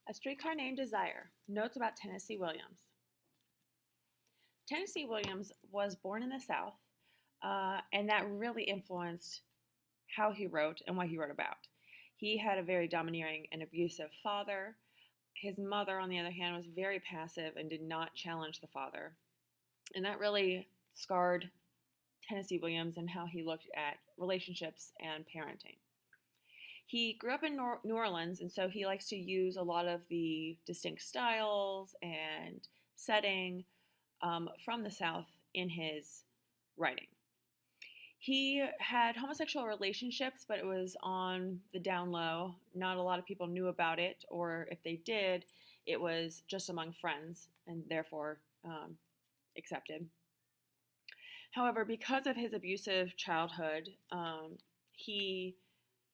A Streetcar Named Desire. Notes about Tennessee Williams. Tennessee Williams was born in the South, and that really influenced how he wrote and what he wrote about. He had a very domineering and abusive father. His mother, on the other hand, was very passive and did not challenge the father. And that really scarred Tennessee Williams and how he looked at relationships and parenting. He grew up in New Orleans, and so he likes to use a lot of the distinct styles and setting from the South in his writing. He had homosexual relationships, but it was on the down low. Not a lot of people knew about it, or if they did, it was just among friends and therefore accepted. However, because of his abusive childhood, he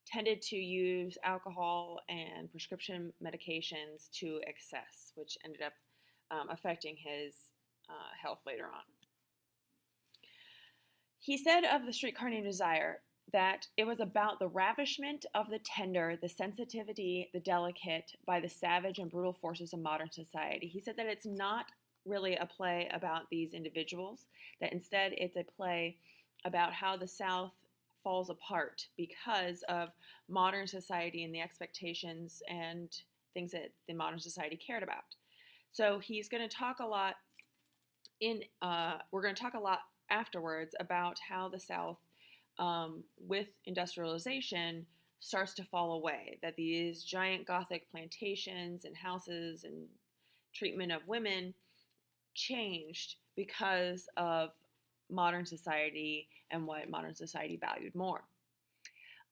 tended to use alcohol and prescription medications to excess, which ended up affecting his health later on. He said of The Streetcar Named Desire that it was about the ravishment of the tender, the sensitivity, the delicate by the savage and brutal forces of modern society. He said that it's not really a play about these individuals, that instead it's a play about how the South falls apart because of modern society and the expectations and things that the modern society cared about. So he's going to talk a lot we're going to talk a lot afterwards about how the South, with industrialization, starts to fall away, that these giant Gothic plantations and houses and treatment of women changed because of modern society and what modern society valued more.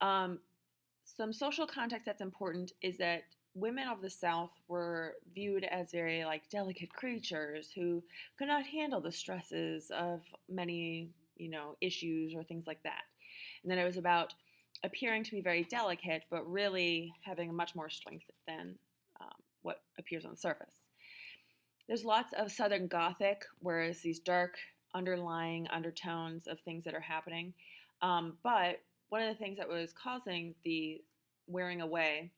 Some social context that's important is that women of the South were viewed as very delicate creatures who could not handle the stresses of many, issues or things like that. And then it was about appearing to be very delicate, but really having much more strength than what appears on the surface. There's lots of Southern Gothic, whereas these dark underlying undertones of things that are happening. But one of the things that was causing the wearing away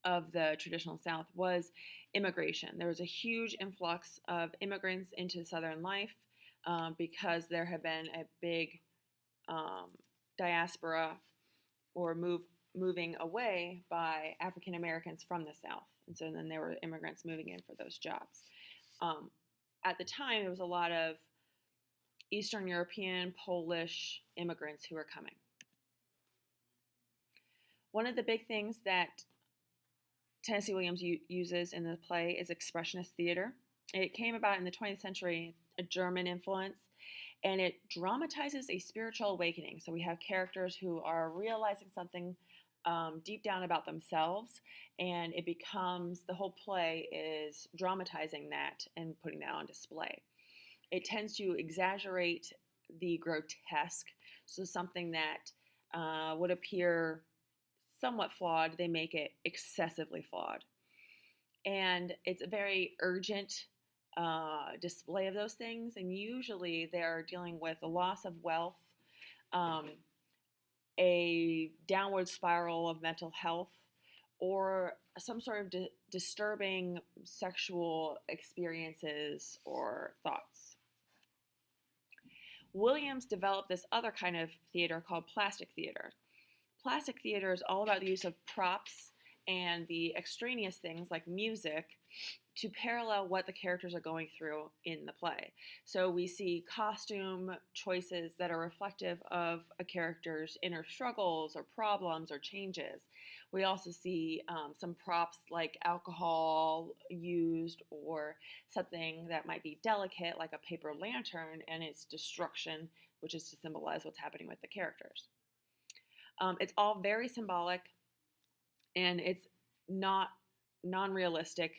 of the traditional South was immigration. There was a huge influx of immigrants into Southern life because there had been a big diaspora or moving away by African Americans from the South. And so then there were immigrants moving in for those jobs. At the time, there was a lot of Eastern European, Polish immigrants who were coming. One of the big things that Tennessee Williams uses in the play is expressionist theater. It came about in the 20th century, a German influence, and it dramatizes a spiritual awakening. So we have characters who are realizing something deep down about themselves, and it becomes, the whole play is dramatizing that and putting that on display. It tends to exaggerate the grotesque, so something that would appear somewhat flawed, they make it excessively flawed. And it's a very urgent display of those things, and usually they're dealing with the loss of wealth, a downward spiral of mental health, or some sort of disturbing sexual experiences or thoughts. Williams developed this other kind of theater called plastic theater. Plastic theater is all about the use of props and the extraneous things like music to parallel what the characters are going through in the play. So we see costume choices that are reflective of a character's inner struggles or problems or changes. We also see some props like alcohol used, or something that might be delicate like a paper lantern and its destruction, which is to symbolize what's happening with the characters. It's all very symbolic, and it's not non-realistic,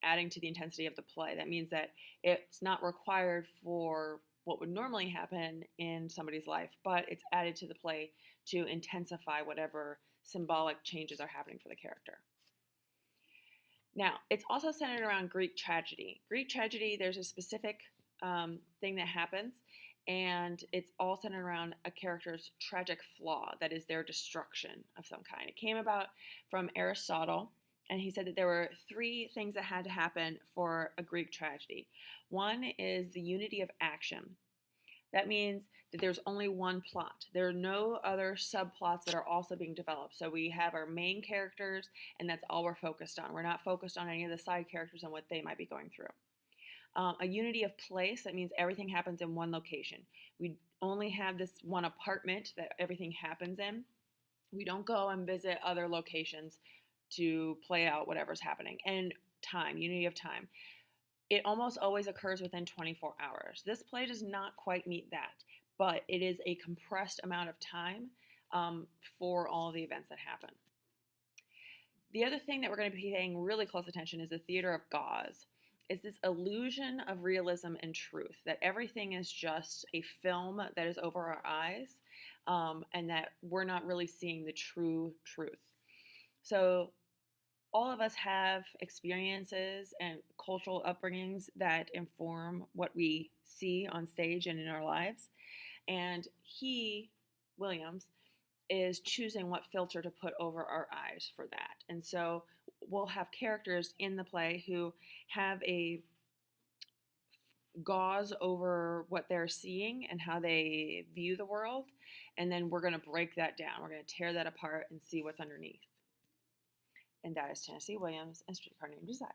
adding to the intensity of the play. That means that it's not required for what would normally happen in somebody's life, but it's added to the play to intensify whatever symbolic changes are happening for the character. Now, it's also centered around Greek tragedy. Greek tragedy, there's a specific thing that happens, and it's all centered around a character's tragic flaw, that is their destruction of some kind. It came about from Aristotle, And he said that there were three things that had to happen for a Greek tragedy. One is the unity of action. That means that there's only one plot. There are no other subplots that are also being developed. So we have our main characters, and that's all we're focused on. We're not focused on any of the side characters and what they might be going through. A unity of place, that means everything happens in one location. We only have this one apartment that everything happens in. We don't go and visit other locations to play out whatever's happening. And time, unity of time. It almost always occurs within 24 hours. This play does not quite meet that, but it is a compressed amount of time for all the events that happen. The other thing that we're going to be paying really close attention is the theater of gauze. It's this illusion of realism and truth, that everything is just a film that is over our eyes, and that we're not really seeing the true truth. So all of us have experiences and cultural upbringings that inform what we see on stage and in our lives. And he, Williams, is choosing what filter to put over our eyes for that. And so we'll have characters in the play who have a gauze over what they're seeing and how they view the world. And then we're going to break that down. We're going to tear that apart and see what's underneath. And that is Tennessee Williams and Streetcar Named Desire.